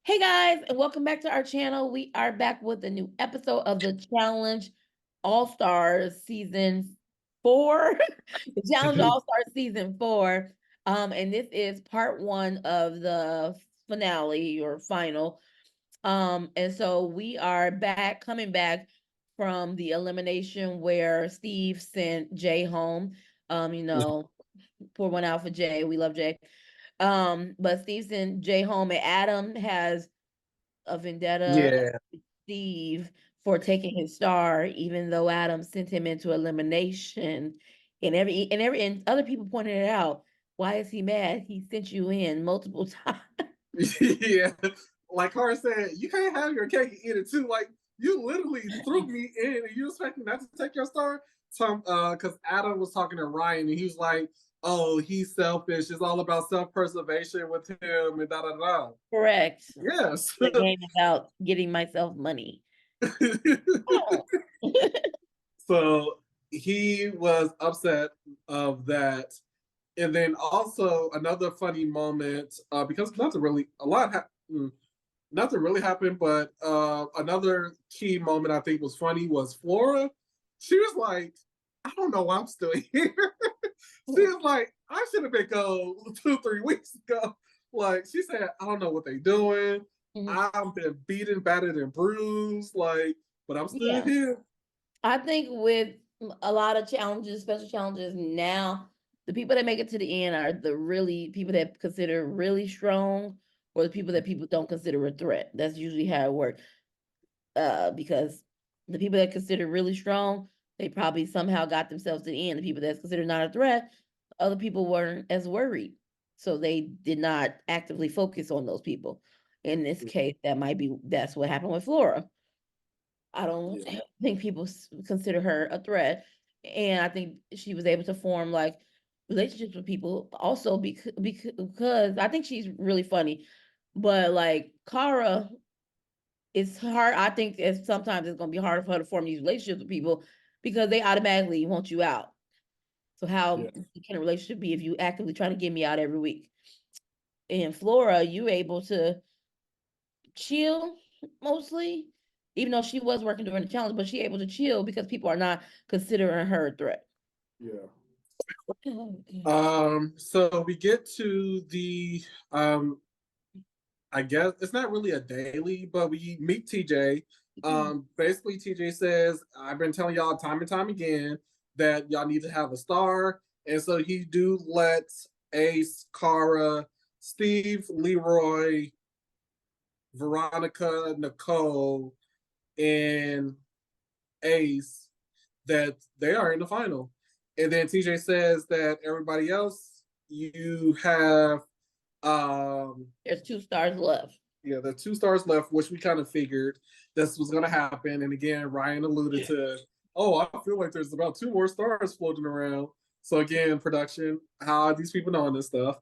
Hey guys, and welcome back to our channel. We are back with a new episode of the Challenge All Stars season 4. The Challenge All Stars season 4. And this is part 1 of the finale or final. And so we are coming back from the elimination where Steve sent Jay home. Pour one out for Jay. We love Jay. But Steve sent Jay home, and Adam has a vendetta Yeah, against Steve for taking his star, even though Adam sent him into elimination. And other people pointed it out. Why is he mad? He sent you in multiple times. yeah. Like Cara said, you can't have your cake and eat it too. Like you literally threw me in, and you expect me not to take your star? Because Adam was talking to Ryan, and he was like, "Oh, he's selfish. It's all about self-preservation with him, and da da da." Correct. Yes. The game is about getting myself money. Oh. So he was upset of that. And then also another funny moment, because nothing really happened, but another key moment I think was funny was Flora. She was like, I don't know why I'm still here. She was like, I should have been gone 2, 3 weeks ago. Like she said, I don't know what they doing. Mhm. I've been beaten, battered, and bruised. Like, but I'm still Yeah. here. I think with a lot of challenges, special challenges now, the people that make it to the end are the really people that consider really strong, or the people that people don't consider a threat. That's usually how it works. Because the people that consider really strong, they probably somehow got themselves to the end. The people that's considered not a threat, other people weren't as worried. So they did not actively focus on those people. In this case, that's what happened with Flora. I don't Yeah. think people consider her a threat. And I think she was able to form like relationships with people also because I think she's really funny. But like Cara, it's hard. I think sometimes it's going to be harder for her to form these relationships with people because they automatically want you out. So how Yeah. can a relationship be if you actively trying to get me out every week? And Flora, you able to chill mostly, even though she was working during the challenge, but she able to chill because people are not considering her a threat. Yeah. Okay. So we get to the I guess it's not really a daily, but we meet TJ. Basically TJ says, I've been telling y'all time and time again that y'all need to have a star. And so he do let Ace, Cara, Steve, Leroy, Veronica, Nicole, and Ace that they are in the final. And then TJ says that everybody else you have There's 2 stars left. yeah, the 2 stars left, which we kind of figured this was going to happen. And again, Ryan alluded to, oh, I feel like there's about 2 more stars floating around. So again, production, how are these people knowing this stuff?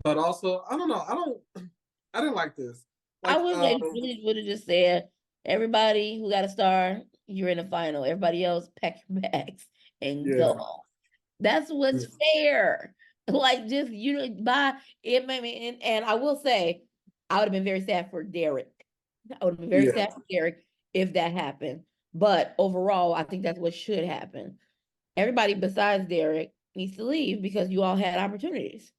But also, I don't know. I didn't like this. I Like, wish they would have just said, everybody who got a star, you're in the final. Everybody else, pack your bags and go yeah, home. That's what's fair. Like just by it made me and I will say I would have been very sad for Derek. I would have been very yeah, sad for Derek if that happened. But overall, I think that's what should happen. Everybody besides Derek needs to leave because you all had opportunities.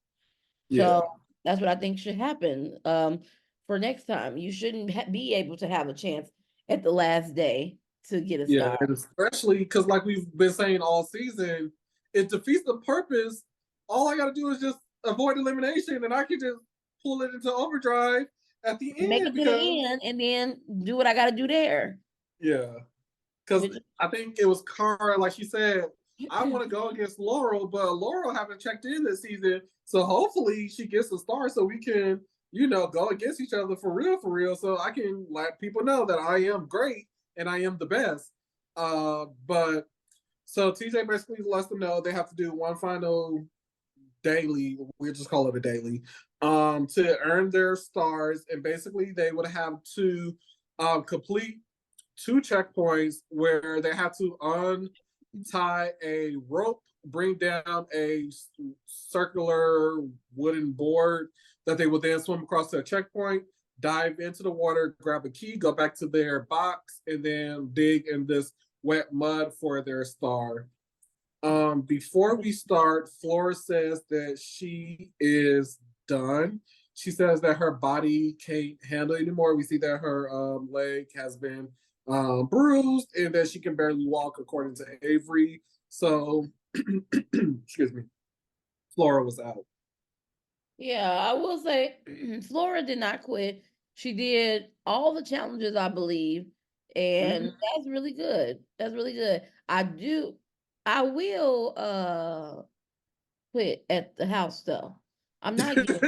So yeah. that's what I think should happen. For next time, you shouldn't be able to have a chance at the last day to get a Yeah, star. and especially because, like we've been saying all season, it defeats the purpose. All I got to do is just avoid elimination, and I can just pull it into overdrive at the Make end it to the because, end and then do what I got to do there. yeah, because Which I think it was Cara, like she said, I want to go against Laurel, but Laurel haven't checked in this season, so hopefully she gets a star so we can, go against each other for real, so I can let people know that I am great and I am the best. But so TJ basically lets them know they have to do one final daily. We just call it a daily, to earn their stars, and basically they would have to complete 2 checkpoints where they have to untie a rope, bring down a circular wooden board that they would then swim across to a checkpoint. dive into the water, grab a key, go back to their box, and then dig in this wet mud for their star. Before we start, Flora says that she is done. She says that her body can't handle it anymore. We see that her leg has been bruised and that she can barely walk, according to Avery. So, excuse me, Flora was out. Yeah, I will say Flora did not quit. She did all the challenges, I believe, and Mhm. that's really good. That's really good. I will quit at the house though. I'm not getting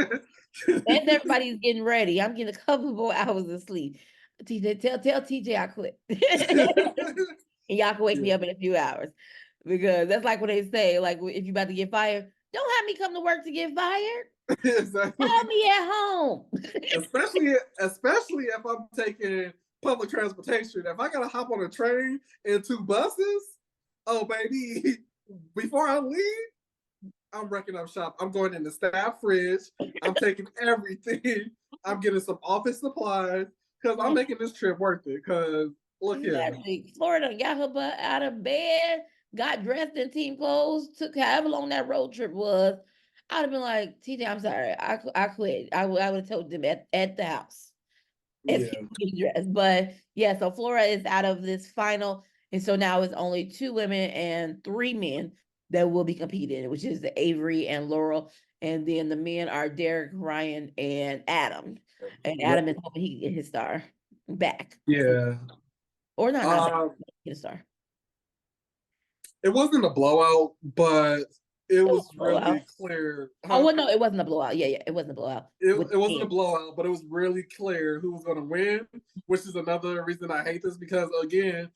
as everybody's getting ready. I'm getting a couple more hours of sleep. TJ, tell TJ I quit. And y'all can wake me Yeah. up in a few hours. Because that's like what they say, like if you about to get fired, don't have me come to work to get fired. Exactly. Have me at home. Especially if I'm taking public transportation. If I gotta hop on a train and 2 buses, oh baby, before I leave, I'm wrecking up shop. I'm going in the staff fridge. I'm taking everything. I'm getting some office supplies because I'm making this trip worth it. Because look here. Exactly. Florida got her butt out of bed, got dressed in team clothes, took however long that road trip was. I'd have been like, TJ, I'm sorry. I quit. I would have told them at the house as he Yeah. was getting dressed. But yeah, so Flora is out of this final. And so now it's only 2 women and 3 men that will be competing, which is the Avery and Laurel. And then the men are Derek, Ryan, and Adam. And Yep. Adam is hoping he can get his star back. Yeah. Or not back, Um, get a star. it wasn't a blowout, but it It was was a blowout. really clear. Oh, Huh? well, no, it wasn't a blowout. Yeah, it wasn't a blowout with It wasn't a men. blowout, but it was really clear who was going to win, which is another reason I hate this because, again,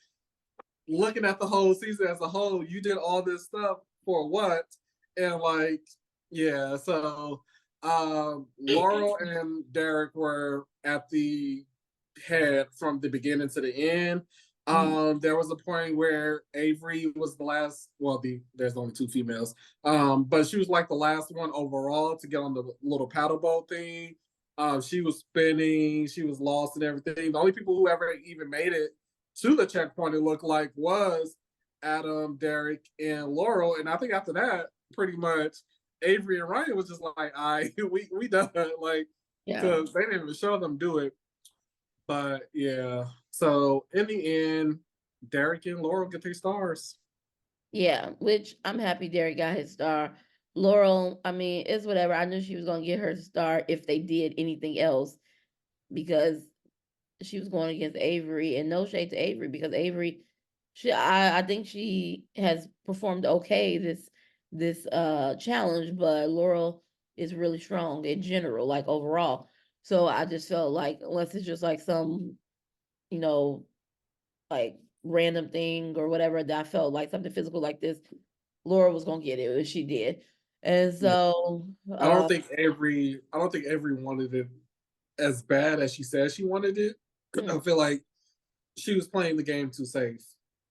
looking at the whole season as a whole, you did all this stuff for what? And, like, yeah, so Laurel and Derek were at the head from the beginning to the end. Mhm. There was a point where Avery was the last. Well, there's only 2 females, but she was like the last one overall to get on the little paddle boat thing. She was spinning, she was lost and everything. The only people who ever even made it to the checkpoint, it looked like, was Adam, Derek, and Laurel. And I think after that, pretty much Avery and Ryan was just like, "I we done," like, Yeah. because they didn't even show them do it. But yeah, so in the end, Derek and Laurel get their stars. Yeah, which I'm happy Derek got his star. Laurel, I mean, it's whatever. I knew she was gonna get her star if they did anything else because she was going against Avery, and no shade to Avery because Avery, I think she has performed okay this challenge, but Laurel is really strong in general, like overall. So I just felt like unless it's just like some, you know, like random thing or whatever that I felt like something physical like this, Laura was gonna get it, and she did. And Yeah. so I don't think Avery wanted it as bad as she said she wanted it. I mm, feel like she was playing the game too safe.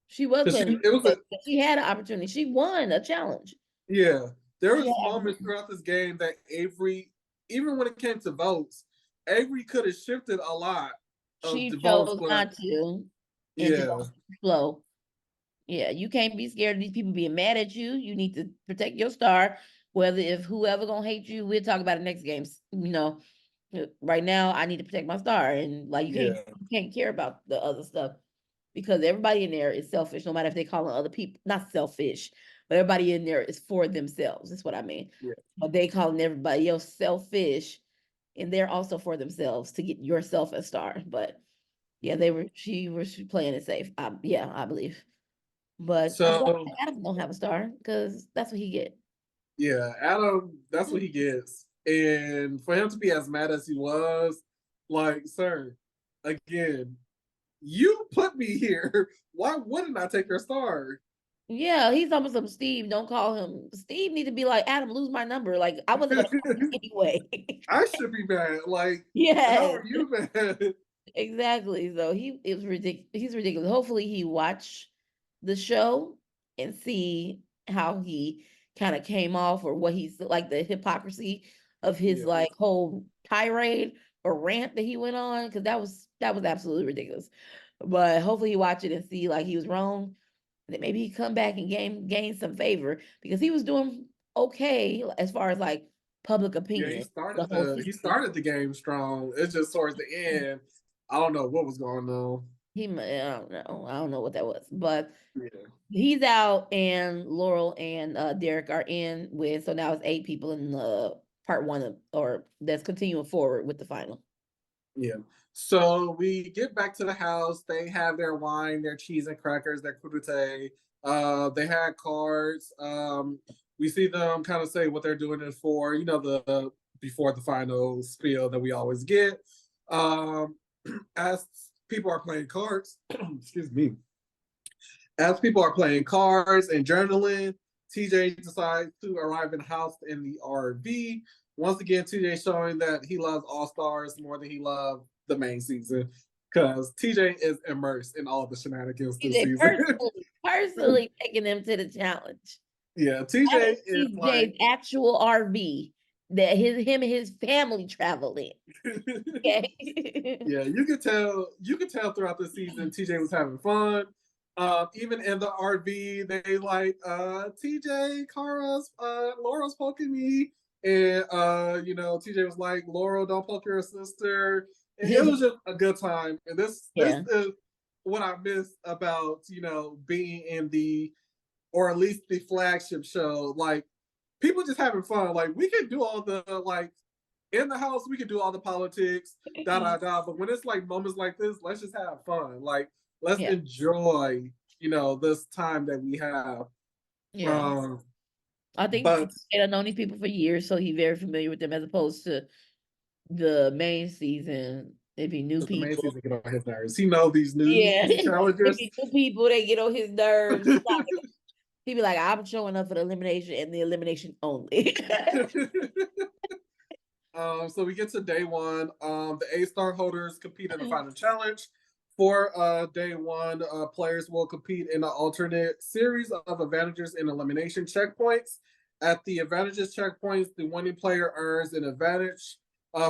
she was Cause playing it was a she had an opportunity. She won a challenge. yeah. There She was had moments throughout this game that Avery, even when it came to votes, Avery could have shifted a lot of she the votes, chose but not to and to yeah, go flow. Yeah, you can't be scared of these people being mad at you. You need to protect your star. Whether if whoever gonna hate you, we'll talk about it next games. Right now I need to protect my star, and like yeah, you can't care about the other stuff because everybody in there is selfish. No matter if they calling other people not selfish, but everybody in there is for themselves. That's what I mean. yeah. But they calling everybody else selfish, and they're also for themselves to get yourself a star. But yeah, she was playing it safe. Yeah, I believe. But I'm glad So Adam don't have a star because that's what he get. yeah, Adam, that's what he gets. And for him to be as mad as he was, like, sir, again, you put me here. Why wouldn't I take your star? Yeah, he's almost some Steve. Don't call him. Steve need to be like, Adam, lose my number. Like, I wasn't gonna call you anyway. I should be mad. Like, how Yes, are you mad? exactly. So it was ridiculous. He's ridiculous. Hopefully he watch the show and see how he kind of came off or what he's like the hypocrisy of his Yeah, like whole tirade rant that he went on, because that was absolutely ridiculous. But hopefully he watch it and see like he was wrong. That maybe he come back and gain some favor, because he was doing okay as far as like public Yeah, he opinion the started whole the he season. started the game strong. It's just towards the end, I don't know what was going on. I don't know what that was, but Yeah. he's out, and Laurel and Derek are in with, so now it's 8 people in the part 1 or that's continuing forward with the final. Yeah. So we get back to the house. They have their wine, their cheese and crackers, their crudite. They had cards. We see them kind of say what they're doing it for. The before the final spiel that we always get. Um, as people are playing cards, excuse me. As people are playing cards and journaling, TJ decides to arrive in the house in the RV. Once again, TJ showing that he loves All Stars more than he loved the main season, because TJ is immersed in all the shenanigans this TJ season. personally taking them to the challenge. Yeah, That TJ is is TJ's actual RV that him and his family travel in. Okay. Yeah, you could tell throughout the season TJ was having fun. Even in the RV, they like TJ, Kara's, Laurel's poking me, and TJ was like, Laurel, don't poke your sister. And it was just a good time. And this Yeah. is what I miss about being in or at least the flagship show. Like, people just having fun. Like, we could do all the in the house, we could do all the politics, But when it's like moments like this, let's just have fun. Like, let's Yeah. enjoy, this time that we have. Yeah. I think But he had known these people for years, so he's very familiar with them, as opposed to the main season. If he knew the main people, season get on his nerves. He know these new yeah. If challengers. he knew people, they get on his nerves. He'd be like, "I'm showing up for the elimination and the elimination only." So we get to day one. The A-star holders compete in the final challenge. For day one, players will compete in an alternate series of advantages and elimination checkpoints. At the advantages checkpoints, the winning player earns an advantage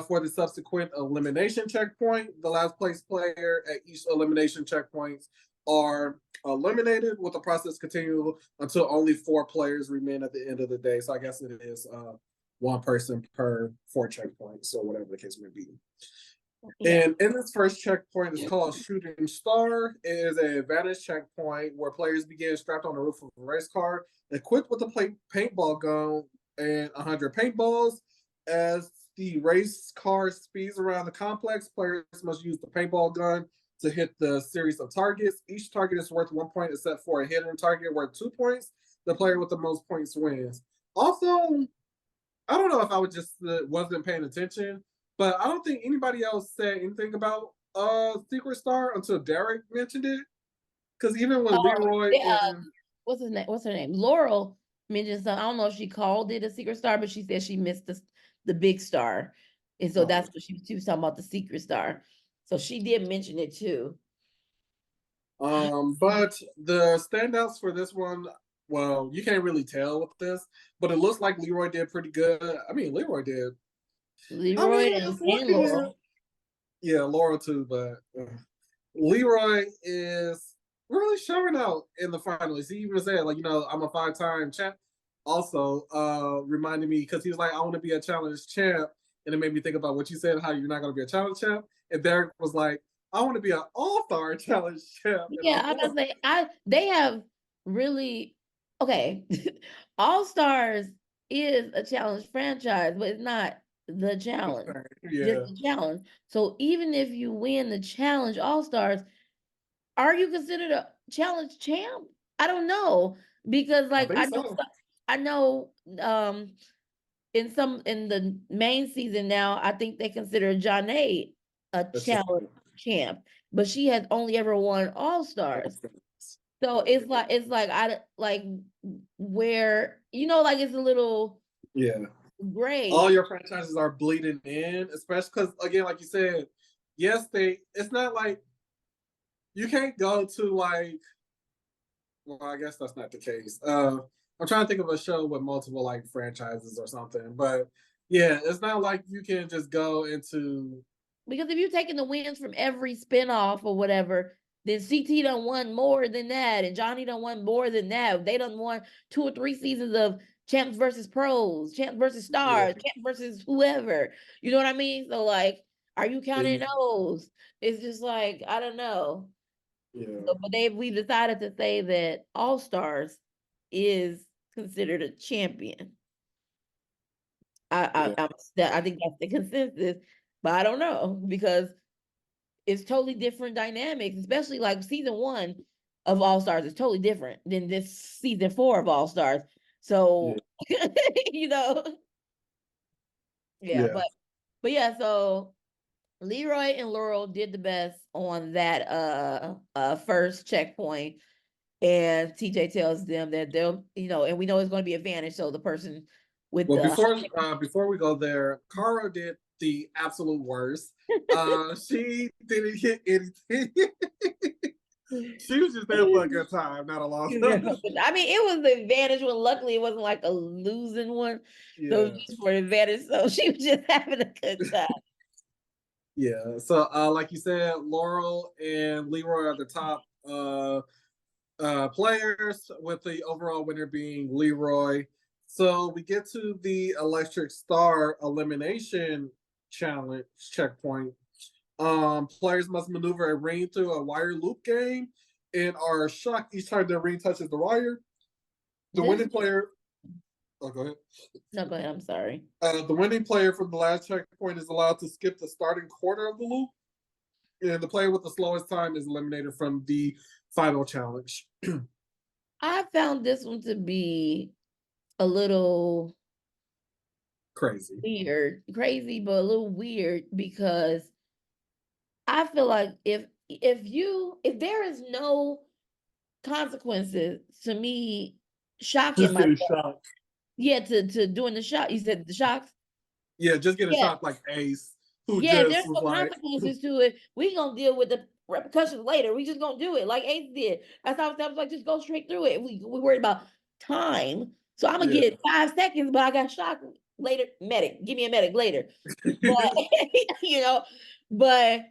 for the subsequent elimination checkpoint. The last place player at each elimination checkpoint are eliminated, with the process continuing until only 4 players remain at the end of the day. So I guess it is 1 person per 4 checkpoints, or whatever the case may be. Yeah. And in this first checkpoint, it's called Shooting Star. It is an advantage checkpoint where players begin strapped on the roof of a race car, equipped with a paintball gun and 100 paintballs. As the race car speeds around the complex, players must use the paintball gun to hit the series of targets. Each target is worth 1 point, except for a hidden target worth 2 points. The player with the most points wins. Also, I don't know if I wasn't paying attention, but I don't think anybody else said anything about Secret Star until Derek mentioned it. Because even with Leroy and what's his name? What's her name? Laurel mentioned something. I don't know if she called it a Secret Star, but she said she missed the big star, and so that's what she was talking about, the Secret Star. So she did mention it too. But the standouts for this one, well, you can't really tell with this, but it looks like Leroy did pretty good. I mean, Leroy did. Leroy and Laurel. Yeah, Laurel too, but Leroy is really showing out in the finals. He even said, like, I'm a 5-time champ. Also, reminded me, because he was like, I want to be a challenge champ. And it made me think about what you said, how you're not going to be a challenge champ. And Derek was like, I want to be an all-star challenge champ. Yeah, I was gonna say, they have really, okay. All Stars is a challenge franchise, but it's not the challenge. Yeah. Just the challenge. So even if you win the challenge All Stars, are you considered a challenge champ? I don't know, because like I know in the main season now, I think they consider Janae a challenge champ, but she has only ever won All Stars. So it's like I like where like it's a little gray. All your franchises are bleeding in, especially because, again, like you said, yes, it's not like you can't go to like. Well, I guess that's not the case. I'm trying to think of a show with multiple like franchises or something, but yeah, it's not like you can just go into Because if you're taking the wins from every spinoff or whatever, then CT done won more than that, and Johnny done won more than that. They done won 2 or 3 seasons of champs versus pros, champs versus Yeah. stars, champs versus whoever. You know what I mean? So like, are you counting those? It's just like, I don't know. Yeah. So, but we decided to say that All Stars is considered a champion. I think that's the consensus, but I don't know because it's totally different dynamics, especially like season 1 of All Stars is totally different than this season 4 of All Stars. So, you know, yeah, Yeah. but yeah, so Leroy and Laurel did the best on that first checkpoint. And TJ tells them that they'll, and we know it's going to be advantage. So the person with Well, the before we go there, Cara did the absolute worst. She didn't hit anything. She was just there for a good time, not a long time. I mean, it was the advantage one. Luckily, it wasn't like a losing one. So it was just for advantage. So she was just having a good time. Yeah. So like you said, Laurel and Leroy are the top players, with the overall winner being Leroy. So we get to the Electric Star elimination challenge checkpoint. Players must maneuver a ring through a wire loop game and are shocked each time their ring touches the wire. The winning player. Oh, go ahead. No, go ahead. I'm sorry. The winning player from the last checkpoint is allowed to skip the starting quarter of the loop, and the player with the slowest time is eliminated from the final challenge. I found this one to be a little Crazy. crazy, but a little weird because I feel like if there is no consequences to me shocking Just getting myself, shocked. yeah, to doing the shot. You said the shocks. Yeah, just getting Yeah, shocked like Ace, who yeah. just There's was no like, consequences to it. We gonna deal with the repercussions later. We just gonna do it like Ace did. That's how I was like, just go straight through it. We worried about time, so I'm gonna yeah. get 5 seconds, but I got shocked later. Medic, give me a medic later. But you know, but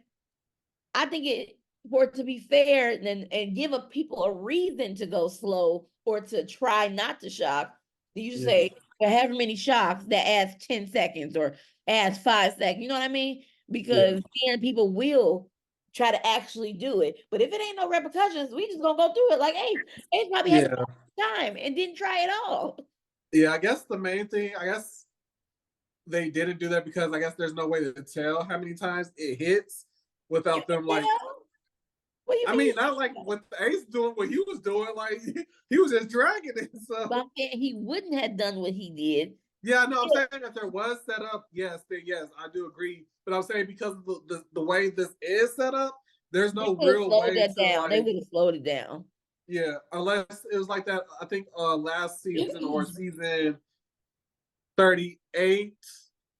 I think it for it to be fair and give people a reason to go slow or to try not to shock. You just say for however many shocks that adds 10 seconds or adds 5 seconds. You know what I mean? Because then people will try to actually do it. But if it ain't no repercussions, we just gonna go through it. Like, hey, Ace probably had Yeah. time and didn't try it all. Yeah, I guess the main thing, I guess they didn't do that because I guess there's no way to tell how many times it hits without them like. What do you I mean? mean, not like what Ace doing, what he was doing. Like he was just dragging it. So But he wouldn't have done what he did. yeah, no, I'm saying if there was set up, yes, then yes, I do agree. But I'm saying because of the way this is set up, there's They no would have real slowed way that to down. They like. would have slowed it down. Yeah, unless it was like that. I think last season or season 38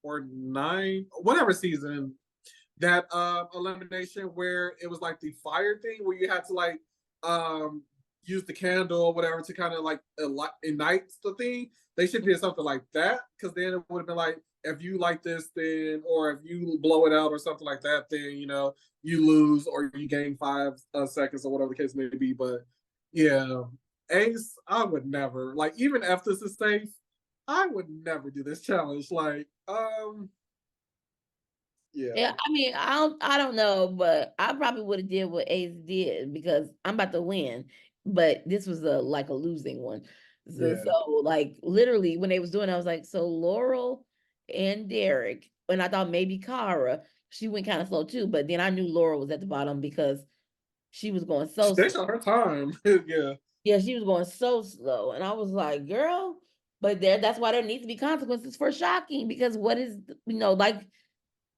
or 9, whatever season, that elimination where it was like the fire thing where you had to like um use the candle or whatever to kind of like ignite the thing. They should do something like that, because then it would have been like, if you like this, then, or if you blow it out or something like that, then you lose or you gain 5 seconds or whatever the case may be. But yeah, Ace, I would never, like, even if this is safe, I would never do this challenge. Like, yeah. Yeah, I mean, I don't know, but I probably would have did what Ace did because I'm about to win. But this was like a losing one. So, Yeah. so like literally when they was doing it, I was like, so Laurel and Derek, and I thought maybe Cara, she went kind of slow too, but then I knew Laurel was at the bottom because she was going so They slow. shot her time. Yeah. Yeah, she was going so slow. And I was like, girl, but that's why there needs to be consequences for shocking because what is, like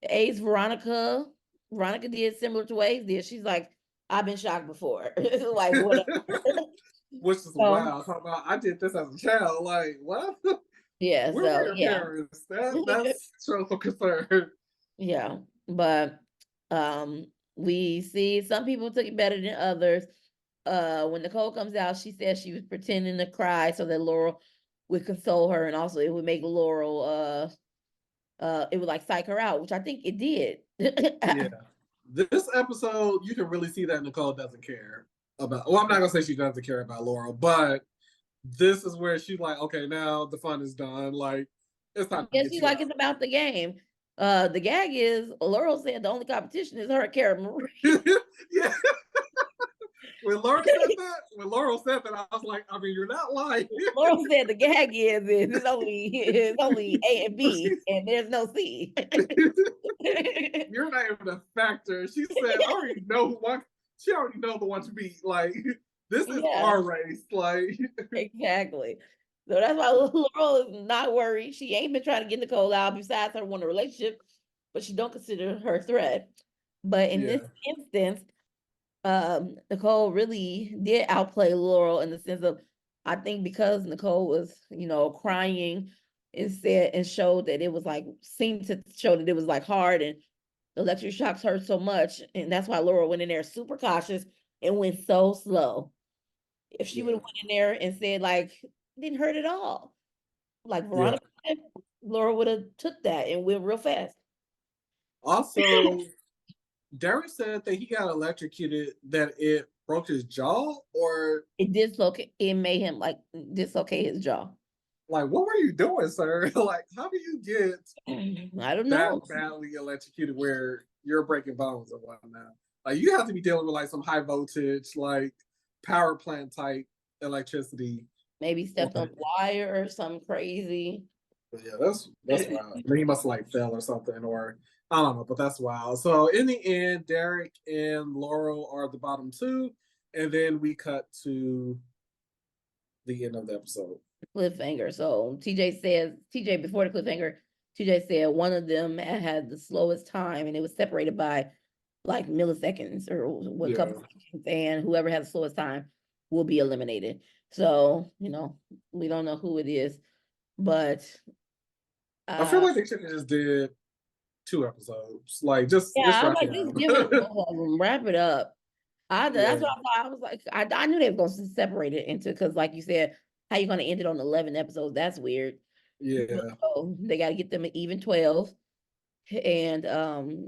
Ace, Veronica did similar to Ace did. She's like, I've been shocked before. Like, whatever. Which is So, wild. Talking about, I did this as a child. Like, what? yeah, Where were so your yeah. parents? That's shows some concern. Yeah. But we see some people took it better than others. When Nicole comes out, she said she was pretending to cry so that Laurel would console her, and also it would make Laurel it would like psych her out, which I think it did. Yeah. This episode, you can really see that Nicole doesn't care about. Well, I'm not gonna say she doesn't care about Laurel, but this is where she's like, okay, now the fun is done. Like, it's time to Yeah, get she's you like, out. it's about the game. The gag is Laurel said the only competition is her and Cara Marie. Yeah. When Laurel said that, I was like, I mean, you're not lying. Laurel said the gag is it's only A and B, and there's no C. You're not even a factor. She said, I already know who won. She already know the one to beat. Like, this is Yeah. our race. Like, Exactly. So that's why Laurel is not worried. She ain't been trying to get Nicole out besides her wanting a relationship, but she don't consider her a threat. But in this instance, Nicole really did outplay Laurel in the sense of, I think because Nicole was, crying and said and showed that it was like, seemed to show that it was like hard and the electric shocks hurt so much. And that's why Laurel went in there super cautious and went so slow. If she would have went in there and said like, it didn't hurt at all, like Veronica said, Laura would have took that and went real fast. Also, Derek said that he got electrocuted, that it broke his jaw, or It dislocate. It made him like dislocate his jaw. like, what were you doing, sir? Like, how do you get I don't that know. badly electrocuted where you're breaking bones and whatnot? Like, you have to be dealing with like some high voltage, like power plant type electricity. Maybe stepped on wire or something crazy. But yeah, that's wild. He must have like fell or something, or I don't know, but that's wild. So in the end, Derek and Laurel are the bottom two, and then we cut to the end of the episode. Cliffhanger. So TJ before the cliffhanger, TJ said one of them had the slowest time and it was separated by like milliseconds or what couple seconds, and whoever has the slowest time will be eliminated. So, we don't know who it is, but I feel like they should have just did 2 episodes. Like, just I'm like, just give it both of them, wrap it up. That's what I thought. I was like, I knew they were going to separate it into, because like you said, how you going to end it on 11 episodes? That's weird. Yeah. So they got to get them an even 12. And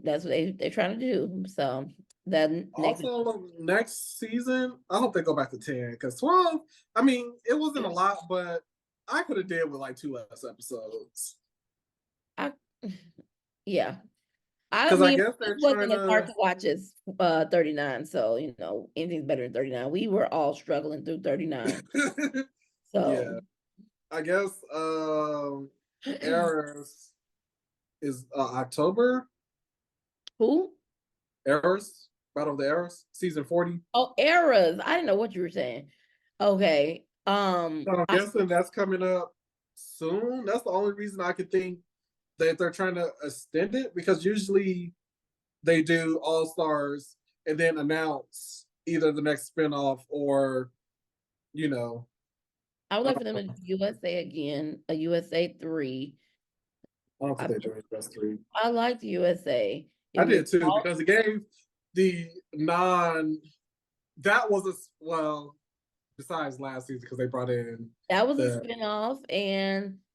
that's what they're trying to do. So then next season, I hope they go back to 10, because 12, I mean, it wasn't a lot, but I could have did with like 2 less episodes. Yeah. I guess they're it wasn't as hard to watch as 39. So, anything's better than 39. We were all struggling through 39. So yeah. I guess Eris is October. Who? Eris, Battle of the Eras, season 40. Oh, Eras. I didn't know what you were saying. Okay. So I'm guessing that's coming up soon. That's the only reason I could think that they're trying to extend it, because usually they do All Stars and then announce either the next spinoff or, I would like for them to do USA again, a USA 3. I don't think they're doing USA 3. I liked USA. I did too, because it gave the that was besides last season, because they brought in that was a spinoff,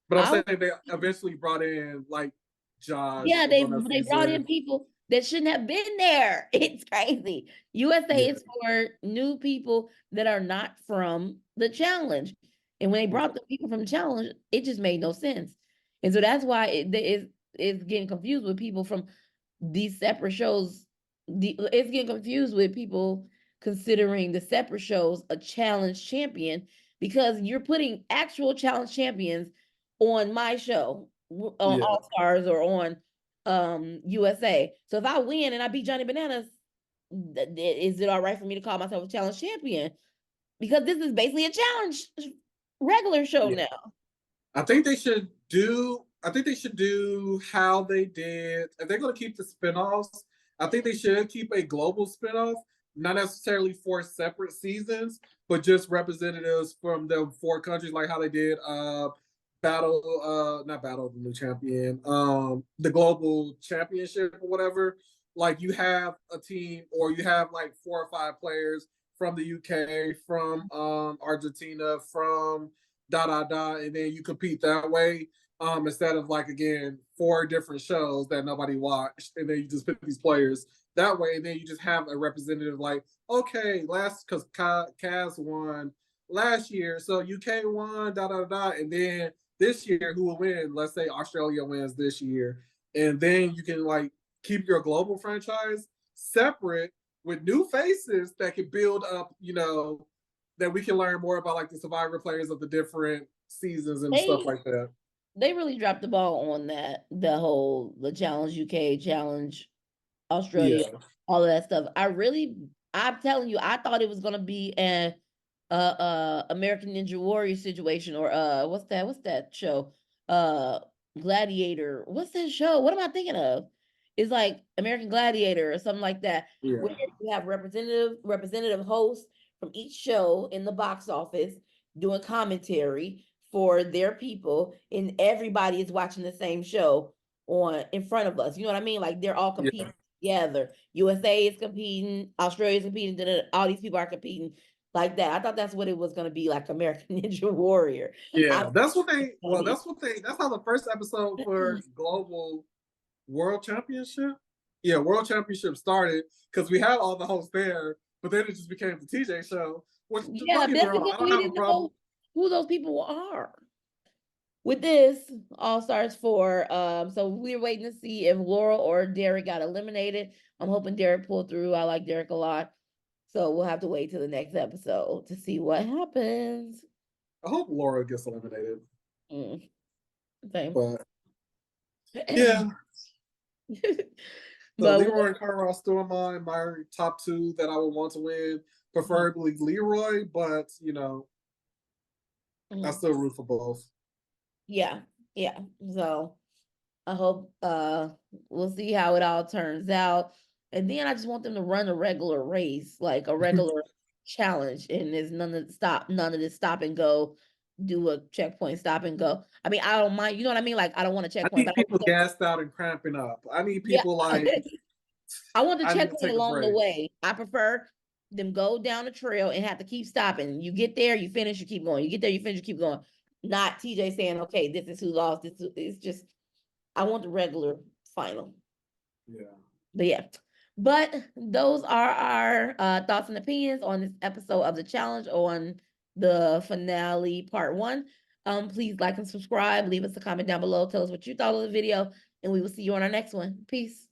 but I'm saying they eventually brought in like Josh. Yeah, they brought in people that shouldn't have been there. It's crazy. USA is for new people that are not from the challenge. And when they brought the people from the challenge, it just made no sense. And so that's why it's getting confused with people from these separate shows. It's getting confused with people considering the separate shows a challenge champion, because you're putting actual challenge champions on my show, on All Stars or on USA. So if I win and I beat Johnny Bananas, is it all right for me to call myself a challenge champion? Because this is basically a challenge regular show now. I think they should do how they did. If they're going to keep the spinoffs, I think they should keep a global spinoff, not necessarily 4 separate seasons, but just representatives from the 4 countries, like how they did not Battle of the New Champion, the Global Championship or whatever. Like, you have a team, or you have like 4 or 5 players from the UK, from Argentina, from and then you compete that way. instead of like again 4 different shows that nobody watched, and then you just pick these players that way, and then you just have a representative like, okay, last because Cavs won last year, so UK won, da da da, and then this year who will win? Let's say Australia wins this year, and then you can like keep your global franchise separate with new faces that can build up, that we can learn more about like the survivor players of the different seasons and stuff They like that. they really dropped the ball on that, the challenge UK, challenge Australia, Yeah. all of that stuff. I'm telling you, I thought it was gonna be an American Ninja Warrior situation, or what's that show? Uh Gladiator. What's that show? What am I thinking of? It's like American Gladiator or something like that, Yeah. where you have representative hosts from each show in the box office doing commentary for their people, and everybody is watching the same show on in front of us. You know what I mean? Like they're all Yeah. competing together. USA is competing, Australia is competing, all these people are competing like that. I thought that's what it was going to be, like American Ninja Warrior. Yeah. I That's how the first episode for Global World Championship. Yeah, World Championship started because we had all the hosts there, but then it just became the TJ show. Which Yeah, don't get me that's wrong, because I don't we have a didn't problem. know who those people are. With this All Stars 4, so we're waiting to see if Laurel or Derek got eliminated. I'm hoping Derek pulled through. I like Derek a lot. So we'll have to wait till the next episode to see what happens. I hope Laura gets eliminated. Same. But yeah. So But Leroy and Carl are still my top 2 that I would want to win. Preferably Leroy, but I still root for both. yeah. So I hope we'll see how it all turns out. And then I just want them to run a regular race, like a regular challenge. And there's none of this stop and go, do a checkpoint, stop and go. I mean, I don't mind, you know what I mean? Like I don't want a I checkpoint, need but I people gassed out and cramping up. I need yeah. people like I want the I need to checkpoint take a along the break. way. I prefer them go down the trail and have to keep stopping. You get there, you finish, you keep going. You get there, you finish, you keep going. Not TJ saying, okay, this is who lost. It's just, I want the regular final. Yeah. But yeah. But those are our thoughts and opinions on this episode of the challenge, on the finale part 1. Please like and subscribe. Leave us a comment down below. Tell us what you thought of the video, and we will see you on our next one. Peace.